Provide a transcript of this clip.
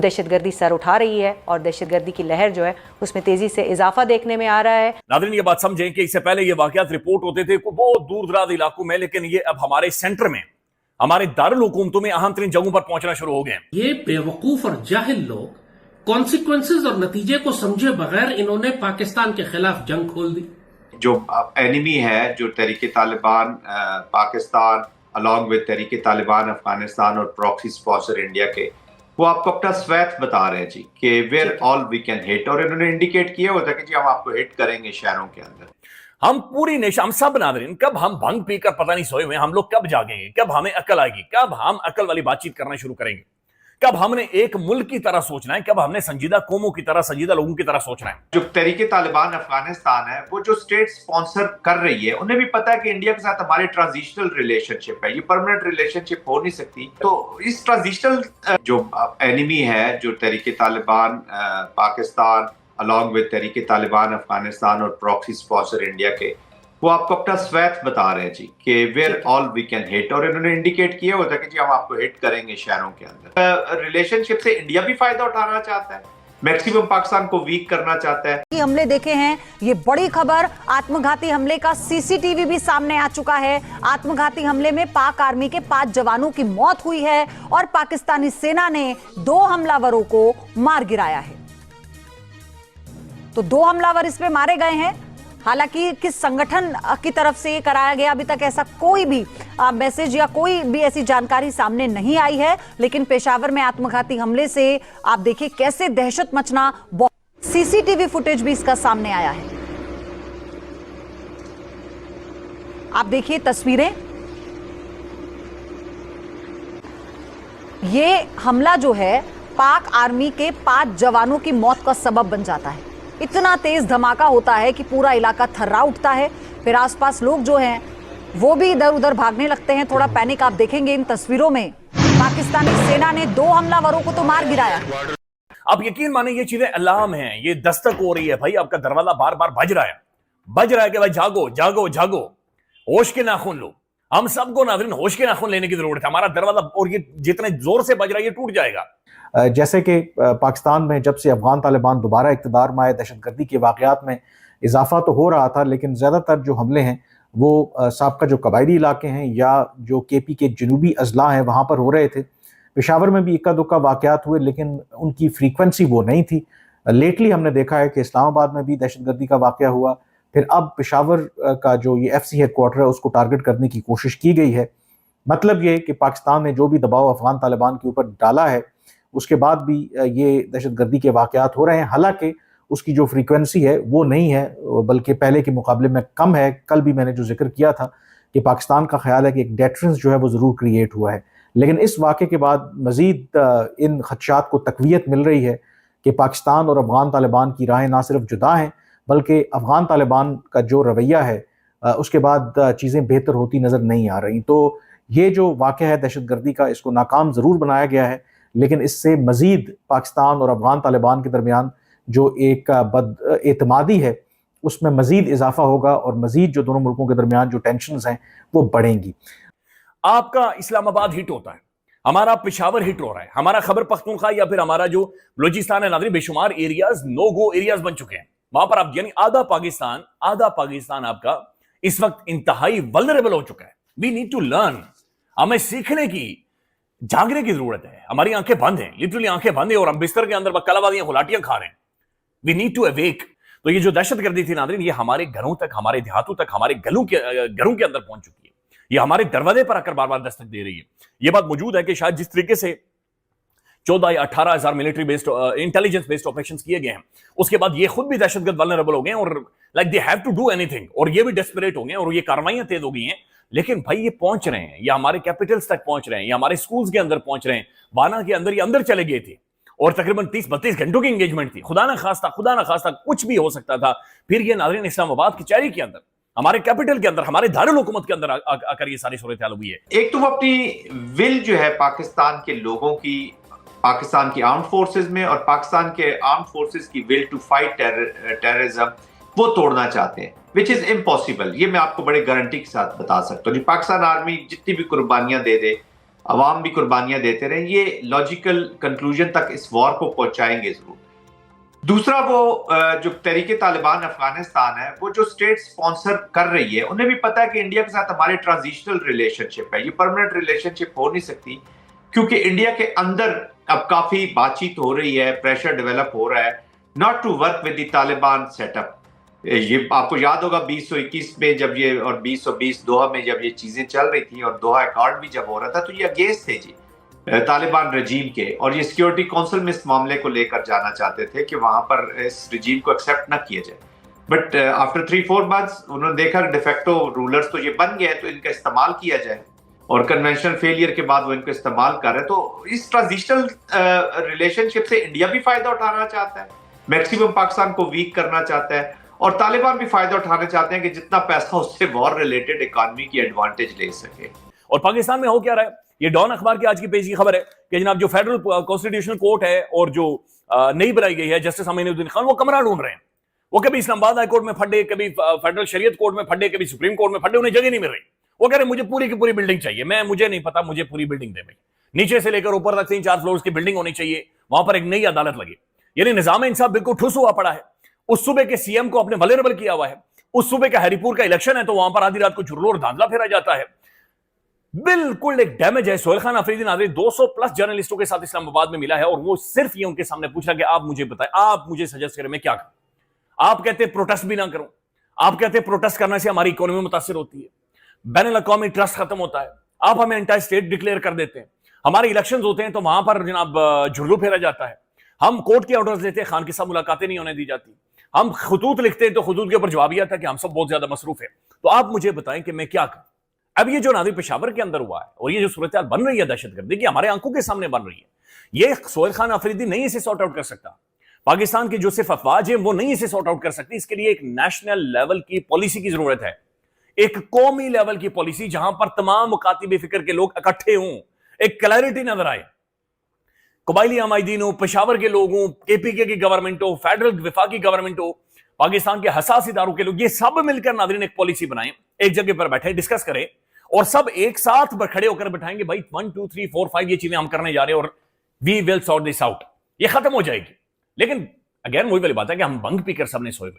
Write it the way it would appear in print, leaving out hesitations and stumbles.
दहशतगर्दी सर उठा रही है और दहशतगर्दी की लहर जो है उसमें तेजी से इजाफा देखने में आ रहा है। नाज़रीन ये बात समझें कि इससे पहले ये वाकयात रिपोर्ट होते थे बहुत दूर दराज इलाकों में, लेकिन ये अब हमारे सेंटर में, हमारे दारुल हुकूमतों में अहम तरीन जगहों पर पहुंचना शुरू हो गए हैं। ये बेवकूफ और जाहिल लोग कॉन्सिक्वेंसेज और नतीजे को समझे बगैर इन्होंने पाकिस्तान के खिलाफ जंग खोल दी। जो एनिमी है, जो तहरीक तालिबान पाकिस्तान अलॉन्ग विद तहरीक तालिबान अफगानिस्तान और प्रॉक्सी स्पॉन्सर इंडिया के, वो आपको अपना स्वैथ बता रहे हैं जी कि where all we can hit, और इन्होंने इंडिकेट किया होता है कि जी हम आपको हिट करेंगे शहरों के अंदर। हम पूरी नेशन, हम सब नाज़रीन, कब हम भंग पीकर पता नहीं सोए हुए, हम लोग कब जागेंगे, कब हमें अकल आएगी, कब हम अकल वाली बातचीत करना शुरू करेंगे, कब हमने एक मुल्क की तरह सोचना है, कब हमने संजीदा कौमों की तरह, संजीदा लोगों की तरह सोचना है। जो तहरीक तालिबान अफगानिस्तान है, वो जो स्टेट स्पॉन्सर कर रही है, उन्हें भी पता है कि इंडिया के साथ हमारी ट्रांजिशनल रिलेशनशिप है, ये परमानेंट रिलेशनशिप हो नहीं सकती। तो इस ट्रांजिशनल जो एनिमी है, जो तहरीक तालिबान पाकिस्तान अलॉन्ग विद तहरीक तालिबान अफगानिस्तान और प्रॉक्सी स्पॉन्सर इंडिया के, वो आपको अपना स्वैथ बता रहे हैं जी कि where all we can hit, और इन्होंने इंडिकेट किया होता है कि जी हम आपको हिट करेंगे शहरों के अंदर। रिलेशनशिप से इंडिया भी फायदा उठाना चाहता है, मैक्सिमम पाकिस्तान को वीक करना चाहता है। हमले देखे हैं, ये बड़ी खबर, आत्मघाती हमले का सीसीटीवी भी सामने आ चुका है। आत्मघाती हमले में पाक आर्मी के 5 जवानों की मौत हुई है और पाकिस्तानी सेना ने 2 हमलावरों को मार गिराया है। तो 2 हमलावर इसमें मारे गए हैं। हालांकि किस संगठन की तरफ से ये कराया गया, अभी तक ऐसा कोई भी मैसेज या कोई भी ऐसी जानकारी सामने नहीं आई है। लेकिन पेशावर में आत्मघाती हमले से आप देखिए कैसे दहशत मचना, सीसीटीवी फुटेज भी इसका सामने आया है। आप देखिए तस्वीरें, ये हमला जो है पाक आर्मी के 5 जवानों की मौत का सबब बन जाता है। इतना तेज धमाका होता है कि पूरा इलाका थर्रा उठता है। फिर आसपास लोग जो हैं वो भी इधर उधर भागने लगते हैं, थोड़ा पैनिक आप देखेंगे इन तस्वीरों में। पाकिस्तानी सेना ने 2 हमलावरों को तो मार गिराया। आप यकीन माने ये चीजें अलार्म हैं, ये दस्तक हो रही है भाई, आपका दरवाजा बार बार बज रहा है कि भाई जागो जागो जागो, होश के नाखून लो। हम सबको नाज़रीन होश के नाखून लेने की जरूरत है। हमारा दरवाजा, और ये जितने जोर से बज रहा है ये टूट जाएगा। जैसे कि पाकिस्तान में जब से अफगान तालिबान दोबारा इक़्तिदार में आए, दहशतगर्दी के वाक़यात में इजाफा तो हो रहा था, लेकिन ज़्यादातर जो हमले हैं वो साबका जो कबायली इलाके हैं या जो केपी के जनूबी अजला हैं वहाँ पर हो रहे थे। पेशावर में भी इक्का दुक्का वाक़यात हुए, लेकिन उनकी फ्रीक्वेंसी वो नहीं थी। लेटली हमने देखा है कि इस्लामाबाद में भी दहशतगर्दी का वाक़या हुआ, फिर अब पेशावर का जो ये FC हेडक्वार्टर है उसको टारगेट करने की कोशिश की गई है। मतलब ये कि पाकिस्तान ने जो भी दबाव अफगान तालिबान के ऊपर डाला है उसके बाद भी ये दहशतगर्दी के वाक़यात हो रहे हैं। हालांकि उसकी जो फ्रीक्वेंसी है वो नहीं है, बल्कि पहले के मुकाबले में कम है। कल भी मैंने जो जिक्र किया था कि पाकिस्तान का ख्याल है कि एक डेटरेंस जो है वो ज़रूर क्रिएट हुआ है, लेकिन इस वाक़े के बाद मज़ीद इन खदशात को तक़वियत मिल रही है कि पाकिस्तान और अफगान तालिबान की राहें ना सिर्फ जुदा हैं, बल्कि अफगान तालिबान का जो रवैया है उसके बाद चीज़ें बेहतर होती नज़र नहीं आ रही। तो ये जो वाक़या है दहशतगर्दी का, इसको नाकाम ज़रूर बनाया गया है, लेकिन इससे मज़ीद पाकिस्तान और अफगान तालिबान के दरमियान जो एक बद-एतमादी है उसमें मज़ीद इजाफा होगा और मज़ीद जो दोनों मुल्कों के दरमियान जो टेंशन्स हैं वो बढ़ेंगी। आपका इस्लामाबाद हिट होता है, हमारा पेशावर हिट हो रहा है, हमारा खैबर पख्तूनख्वा या फिर हमारा जो बलूचिस्तान है नाज़रीन, बेशुमार एरियाज नो गो एरियाज बन चुके हैं। वहां पर आप यानी आधा पाकिस्तान आपका इस वक्त इंतहाई वल्नरेबल हो चुका है। वी नीड टू लर्न, हमें सीखने की, जागने की जरूरत है। हमारी आंखें बंद हैं, लिटरली आंखें बंद है, और हम बिस्तर के अंदर कलाबाजियां गुलाटियां खा रहे हैं। We need to awake. तो ये जो दहशतगर्दी थी नाज़रीन, ये हमारे घरों तक, हमारे देहातों तक, हमारे घरों के अंदर पहुंच चुकी है। ये हमारे दरवाजे पर आकर बार बार दस्तक दे रही है। ये बात मौजूद है कि शायद जिस तरीके से 14 या 18 हजार military based intelligence based operation किए गए हैं, उसके बाद ये खुद भी दहशतगर्द वल्नरेबल हो गए और like they have to do anything, और ये भी डेस्परेट हो गए और ये कार्रवाइयां तेज हो गई हैं। लेकिन भाई ये पहुंच रहे हैं, ये हमारे कैपिटल्स तक पहुंच रहे हैं, ये हमारे स्कूल्स के अंदर पहुंच रहे हैं। वाना के अंदर ये अंदर चले गए थे और तकरीबन 30-32 घंटों की एंगेजमेंट थी। खुदा ना खास्ता कुछ भी हो सकता था। फिर ये नाज़रीन इस्लामाबाद की चेहरे के अंदर, हमारे कैपिटल के अंदर, हमारे दारुल हुकूमत के अंदर आकर ये सारी सूरत हाल हुई है। एक तो वो अपनी विल जो है पाकिस्तान के लोगों की, पाकिस्तान की आर्म्ड फोर्सेस में और पाकिस्तान के आर्म्ड फोर्सेस की विल टू फाइट टेररिज्म, वो तोड़ना चाहते हैं, विच इज इम्पॉसिबल। ये मैं आपको बड़े गारंटी के साथ बता सकता हूँ। पाकिस्तान आर्मी जितनी भी कुर्बानियां दे दे, अवाम भी कुर्बानियां देते रहे, ये लॉजिकल कंक्लूजन तक इस वॉर को पहुंचाएंगे जरूर। दूसरा, वो जो तहरीके तालिबान अफगानिस्तान है, वो जो स्टेट स्पॉन्सर कर रही है, उन्हें भी पता है कि इंडिया के साथ हमारे ट्रांजिशनल रिलेशनशिप है, ये परमानेंट रिलेशनशिप हो नहीं सकती, क्योंकि इंडिया के अंदर अब काफी बातचीत हो रही है, प्रेशर डेवलप हो रहा है not to work with the Taliban setup. ये आपको याद होगा 2021 में जब ये, और 2020 दोहा में जब ये चीजें चल रही थी और दोहा अकॉर्ड भी जब हो रहा था, तो ये अगेंस्ट थे जी तालिबान रजीम के, और ये सिक्योरिटी काउंसिल में इस मामले को लेकर जाना चाहते थे कि वहां पर इस रजीम को एक्सेप्ट ना किया जाए। बट आफ्टर 3-4 मंथ्स उन्होंने देखा डिफेक्टो रूलर्स तो ये बन गए, तो इनका इस्तेमाल किया जाए, और कन्वेंशनल फेलियर के बाद वो इनको इस्तेमाल कर रहे हैं। तो इस ट्रांजिशनल रिलेशनशिप से इंडिया भी फायदा उठाना चाहता है, मैक्सिमम पाकिस्तान को वीक करना चाहता है, और तालिबान भी फायदा उठाना चाहते हैं कि जितना पैसा उससे वॉर रिलेटेड इकॉनमी की एडवांटेज ले सके। और पाकिस्तान में हो क्या रहा है, ये डॉन अखबार की आज की पेज की खबर है कि जनाब जो फेडरल कॉन्स्टिट्यूशनल कोर्ट है और जो नई बनाई गई है जस्टिस अमीनुद्दीन खान, वो कमरा ढूंढ रहे हैं। वो कभी इस्लामाबाद हाई कोर्ट में फटे, कभी फेडरल शरीयत कोर्ट में फटे, कभी सुप्रीम कोर्ट में फटे, उन्हें जगह नहीं मिल रही। वो कह रहे मुझे पूरी की पूरी बिल्डिंग चाहिए, मुझे नहीं पता, मुझे पूरी बिल्डिंग दे भाई, नीचे से लेकर ऊपर तक 3-4 फ्लोर्स की बिल्डिंग होनी चाहिए, वहां पर एक नई अदालत लगे। यानी निजाम इंसाफ बिल्कुल ठुस हुआ पड़ा है। उस सूबे के सीएम को अपने वल्नरेबल किया हुआ है। उस सूबे का हरिपुर का इलेक्शन है तो वहां पर आधी रात को झुरलो और धांधला फेरा जाता है। बिल्कुल एक डैमेज है। सोहेल खान अफरीदी नाज़रीन 200+ जर्नलिस्टों के साथ इस्लामाबाद में मिला है, और वो सिर्फ ये उनके सामने पूछा कि आप मुझे बताएं, आप मुझे सजेस्ट करें मैं क्या करूं। आप कहते हैं प्रोटेस्ट भी ना करूं, आप कहते हैं प्रोटेस्ट करने से हमारी इकोनॉमी मुतासिर होती है, बैनुल अक़वामी ट्रस्ट खत्म होता है, आप हमें एंटी स्टेट डिक्लेयर कर देते हैं, हमारे इलेक्शंस होते हैं तो वहां पर जनाब झुरलू फेरा जाता है, हम कोर्ट के ऑर्डर्स देते हैं, खान के साथ मुलाकातें नहीं होने दी जाती, हम खतूत लिखते हैं तो खतूत के ऊपर जवाब यह था कि हम सब बहुत ज्यादा मसरूफ है। तो आप मुझे बताएं कि मैं क्या करूं। अब ये जो नादिर पेशावर के अंदर हुआ है और ये जो सूरत बन रही है दहशतगर्दी की, हमारे आंखों के सामने बन रही है, ये सोहेल खान अफरीदी नहीं इसे सॉर्ट आउट कर सकता। पाकिस्तान की जो सिर्फ अफवाज है वो नहीं इसे सॉर्ट आउट कर सकती। इसके लिए एक नेशनल लेवल की पॉलिसी की जरूरत है, एक कौमी लेवल की पॉलिसी जहां पर तमाम मुकातिब फिक्र के लोग इकट्ठे हों, एक क्लैरिटी नजर आए। कबायली अमायदीन हो, पेशावर के लोग हों, केपीके की गवर्नमेंट हो, फेडरल विफाकी गवर्नमेंट हो, पाकिस्तान के हसास इदारों के लोग, ये सब मिलकर नाज़रीन एक पॉलिसी बनाएं, एक जगह पर बैठे डिस्कस करें और सब एक साथ खड़े होकर बैठाएंगे भाई 1 2 3 4 5 ये चीजें हम करने जा रहे हैं और we will sort this out, ये खत्म हो जाएगी। लेकिन अगेन वही वाली बात है कि हम बंग पीकर सबने सोए हुए।